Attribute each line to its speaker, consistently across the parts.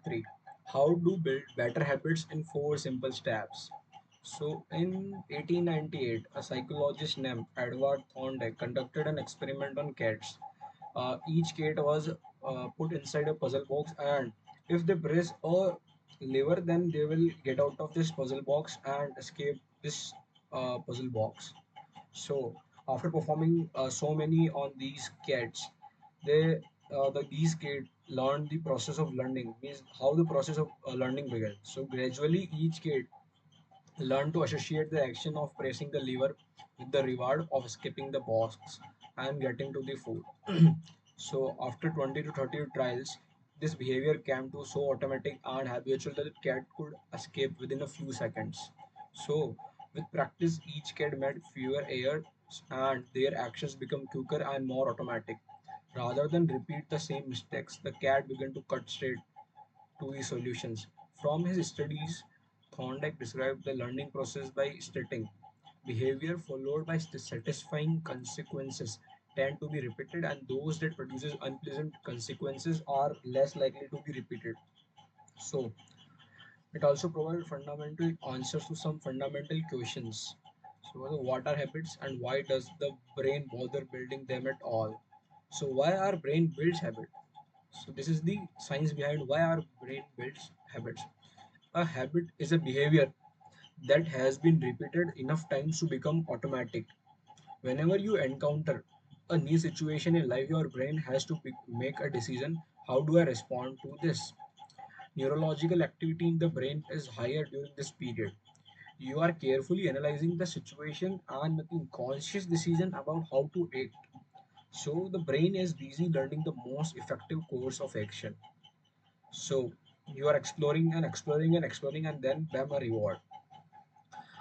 Speaker 1: 3. How to build better habits in 4 simple steps. So, in 1898, a psychologist named Edward Thorndike conducted an experiment on cats. Each cat was put inside a puzzle box, and if they press a lever, then they will get out of this puzzle box and escape this puzzle box. So, after performing so many on these cats, these kids learned the process of learning, means how the process of learning began. So gradually each kid learned to associate the action of pressing the lever with the reward of escaping the box and getting to the food. So after 20 to 30 trials, this behavior came to so automatic and habitual that the cat could escape within a few seconds. So with practice, each cat made fewer errors and their actions become quicker and more automatic. Rather than repeat the same mistakes, the cat began to cut straight to the solutions. From his studies, Thorndike described the learning process by stating behavior followed by satisfying consequences tend to be repeated, and those that produces unpleasant consequences are less likely to be repeated. So it also provides fundamental answers to some fundamental questions. So what are habits and why does the brain bother building them at all? So why our brain builds habit? So this is the science behind why our brain builds habits. A habit is a behavior that has been repeated enough times to become automatic. Whenever you encounter a new situation in life, your brain has to make a decision. How do I respond to this? Neurological activity in the brain is higher during this period. You are carefully analyzing the situation and making conscious decision about how to act. So the brain is busy learning the most effective course of action. So you are exploring and exploring and exploring, and then bam, a reward.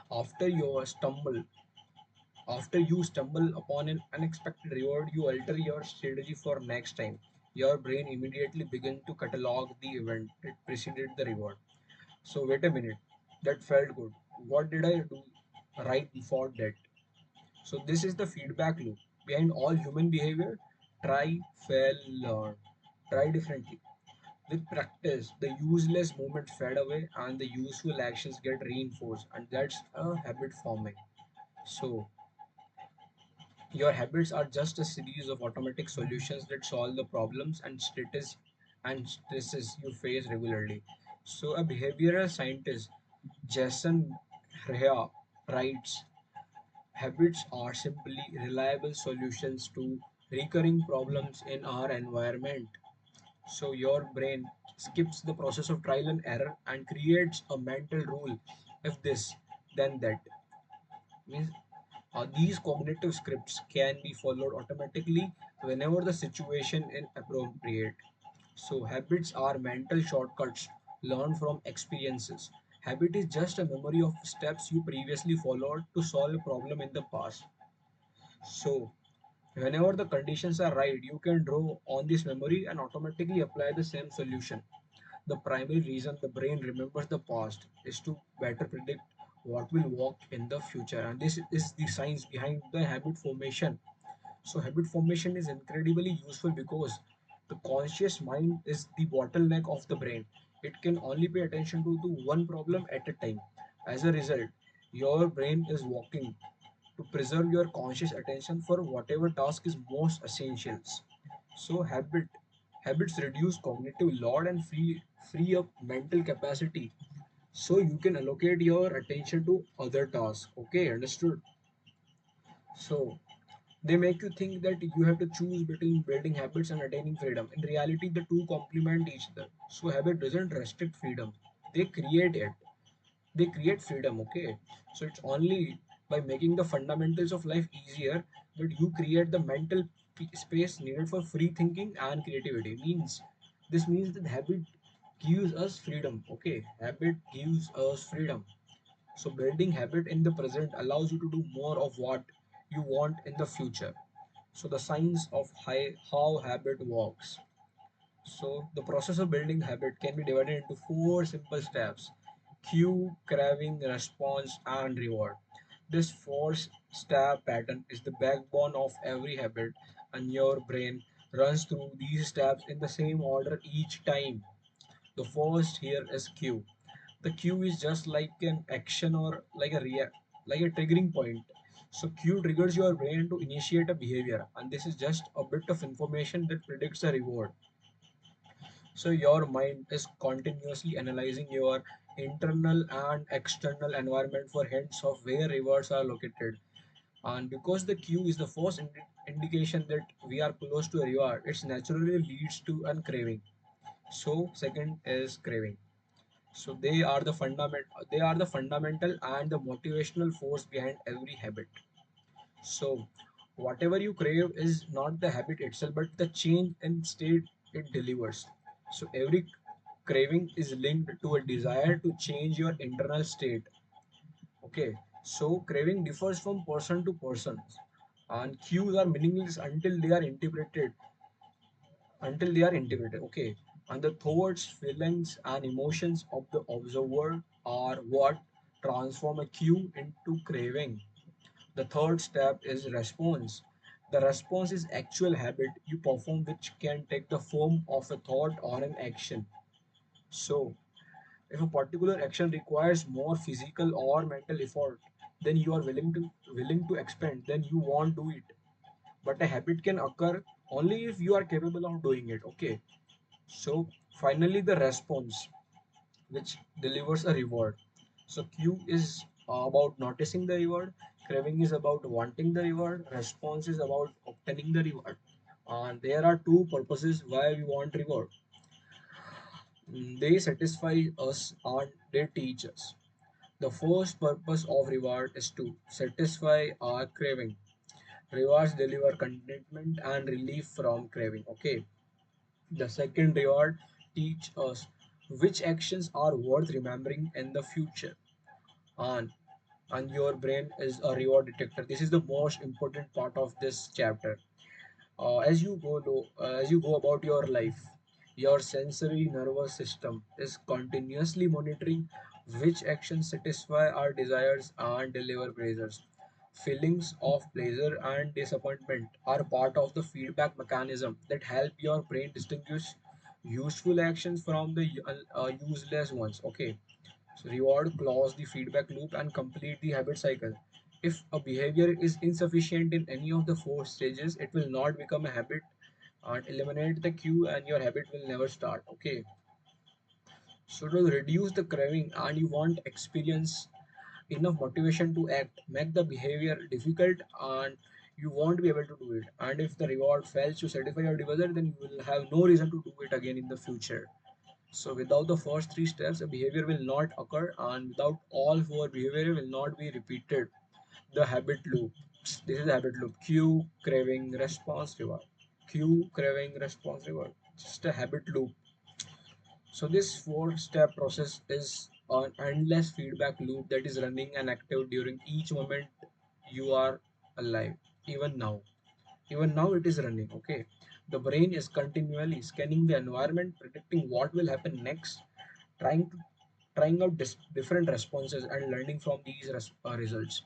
Speaker 1: After you stumble, After you stumble upon an unexpected reward, you alter your strategy for next time. Your brain immediately begins to catalog the event that preceded the reward. So wait a minute, that felt good. What did I do right before that? So this is the feedback loop behind all human behavior. Try, fail, learn. Try differently. With practice, the useless movement fade away and the useful actions get reinforced, and that's a habit forming. So your habits are just a series of automatic solutions that solve the problems and stresses you face regularly. So a behavioral scientist, Jason Rea, writes, habits are simply reliable solutions to recurring problems in our environment. So your brain skips the process of trial and error and creates a mental rule. If this, then that. Means these cognitive scripts can be followed automatically whenever the situation is appropriate. So habits are mental shortcuts learned from experiences. Habit is just a memory of steps you previously followed to solve a problem in the past. So whenever the conditions are right, you can draw on this memory and automatically apply the same solution. The primary reason the brain remembers the past is to better predict what will work in the future, and this is the science behind the habit formation. So habit formation is incredibly useful because the conscious mind is the bottleneck of the brain. It can only pay attention to one problem at a time. As a result, your brain is working to preserve your conscious attention for whatever task is most essentials. So habits reduce cognitive load and free up mental capacity so you can allocate your attention to other tasks. Okay, understood? So they make you think that you have to choose between building habits and attaining freedom. In reality, the two complement each other. So habit doesn't restrict freedom. They create it. They create freedom, okay? So it's only by making the fundamentals of life easier that you create the mental space needed for free thinking and creativity. This means that habit gives us freedom, okay? Habit gives us freedom. So building habit in the present allows you to do more of what you want in the future. So the science of how habit works. So the process of building habit can be divided into four simple steps: cue, craving, response, and reward. This four-step pattern is the backbone of every habit, and your brain runs through these steps in the same order each time. The first here is cue. The cue is just like an action or like like a triggering point. So cue triggers your brain to initiate a behavior, and this is just a bit of information that predicts a reward. So your mind is continuously analyzing your internal and external environment for hints of where rewards are located. And because the cue is the first indication that we are close to a reward, it naturally leads to a craving. So second is craving. So they are the fundamental and the motivational force behind every habit. So whatever you crave is not the habit itself, but the change in state it delivers. So every craving is linked to a desire to change your internal state. Okay. So craving differs from person to person, and cues are meaningless until they are integrated. Okay. And the thoughts, feelings, and emotions of the observer are what transform a cue into craving. The third step is response. The response is actual habit you perform which can take the form of a thought or an action. So, if a particular action requires more physical or mental effort than you are willing to expend, then you won't do it. But a habit can occur only if you are capable of doing it. Okay. So, finally, the response which delivers a reward. So Q is about noticing the reward, craving is about wanting the reward, response is about obtaining the reward. And there are two purposes why we want reward. They satisfy us and they teach us. The first purpose of reward is to satisfy our craving. Rewards deliver contentment and relief from craving. Okay. The second reward teach us which actions are worth remembering in the future. And your brain is a reward detector. This is the most important part of this chapter. As you go about your life, your sensory nervous system is continuously monitoring which actions satisfy our desires and deliver pleasures. Feelings of pleasure and disappointment are part of the feedback mechanism that help your brain distinguish useful actions from the useless ones. Okay. So reward close the feedback loop and complete the habit cycle. If a behavior is insufficient in any of the four stages, it will not become a habit, and eliminate the cue and your habit will never start. Okay. So to reduce the craving and you want experience enough motivation to act, make the behavior difficult and you won't be able to do it. And if the reward fails to satisfy your desire, then you will have no reason to do it again in the future. So without the first three steps, a behavior will not occur, and without all four, behavior will not be repeated. The habit loop. This is the habit loop. Cue, craving, response, reward. Cue, craving, response, reward. Just a habit loop. So this four-step process is an endless feedback loop that is running and active during each moment you are alive. Even now. Even now it is running. Okay. The brain is continually scanning the environment, predicting what will happen next, trying to trying out different responses and learning from these results.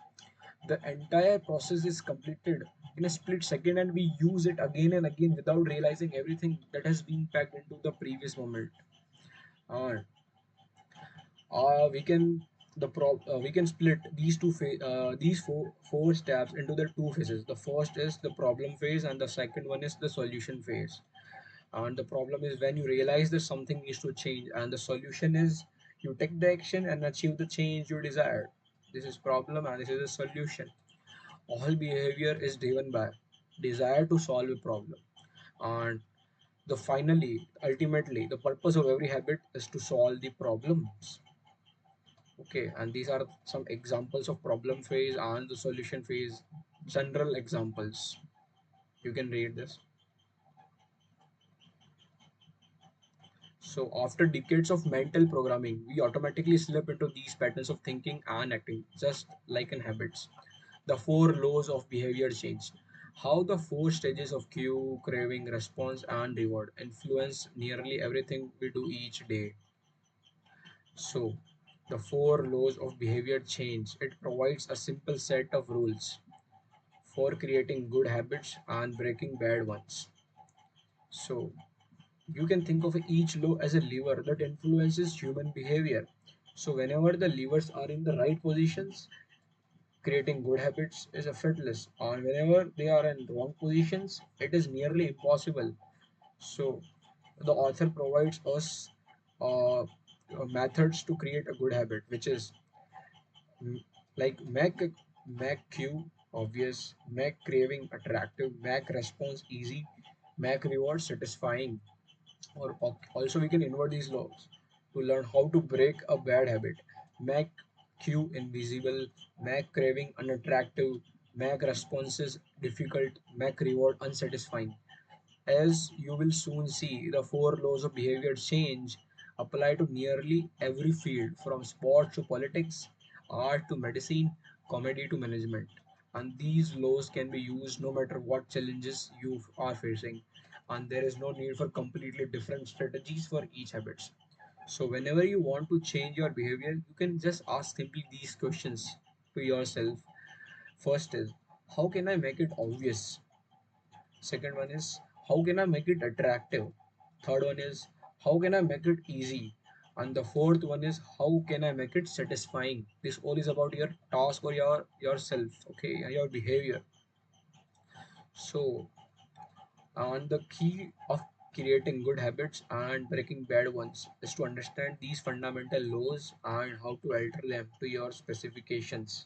Speaker 1: The entire process is completed in a split second, and we use it again and again without realizing everything that has been packed into the previous moment. uh, we can split these four steps into the two phases. The first is the problem phase and the second one is the solution phase. And the problem is when you realize that something needs to change, and the solution is you take the action and achieve the change you desire. This is problem and this is a solution. All behavior is driven by desire to solve a problem, and the finally ultimately the purpose of every habit is to solve the problems. Okay, and these are some examples of problem phase and the solution phase, general examples. You can read this. So, after decades of mental programming, we automatically slip into these patterns of thinking and acting, just like in habits. The four laws of behavior change. How the four stages of cue, craving, response, and reward influence nearly everything we do each day. So, the four laws of behavior change. It provides a simple set of rules for creating good habits and breaking bad ones. So, You can think of each law as a lever that influences human behavior. So whenever the levers are in the right positions, creating good habits is effortless, and whenever they are in wrong positions, it is nearly impossible. So the author provides us methods to create a good habit, which is mm, like make cue obvious, make craving attractive, make response easy, make reward satisfying. Or also we can invert these laws to learn how to break a bad habit. Make cue invisible, make craving unattractive, make responses difficult, make reward unsatisfying. As you will soon see, the four laws of behavior change apply to nearly every field, from sports to politics, art to medicine, comedy to management. And these laws can be used no matter what challenges you are facing. And there is no need for completely different strategies for each habits. So whenever you want to change your behavior, you can just ask simply these questions to yourself. First is, how can I make it obvious? Second one is, how can I make it attractive? Third one is, how can I make it easy? And the fourth one is, how can I make it satisfying? This all is about your task or yourself, okay, your behavior. So, and the key of creating good habits and breaking bad ones is to understand these fundamental laws and how to alter them to your specifications.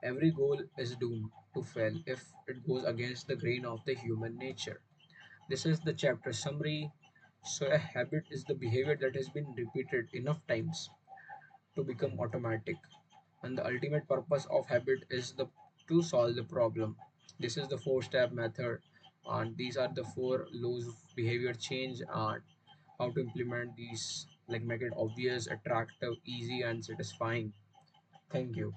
Speaker 1: Every goal is doomed to fail if it goes against the grain of the human nature. This is the chapter summary. So, a habit is the behavior that has been repeated enough times to become automatic, and the ultimate purpose of habit is to solve the problem. This is the four-step method, and these are the four laws of behavior change and how to implement these, like make it obvious, attractive, easy, and satisfying. Thank you.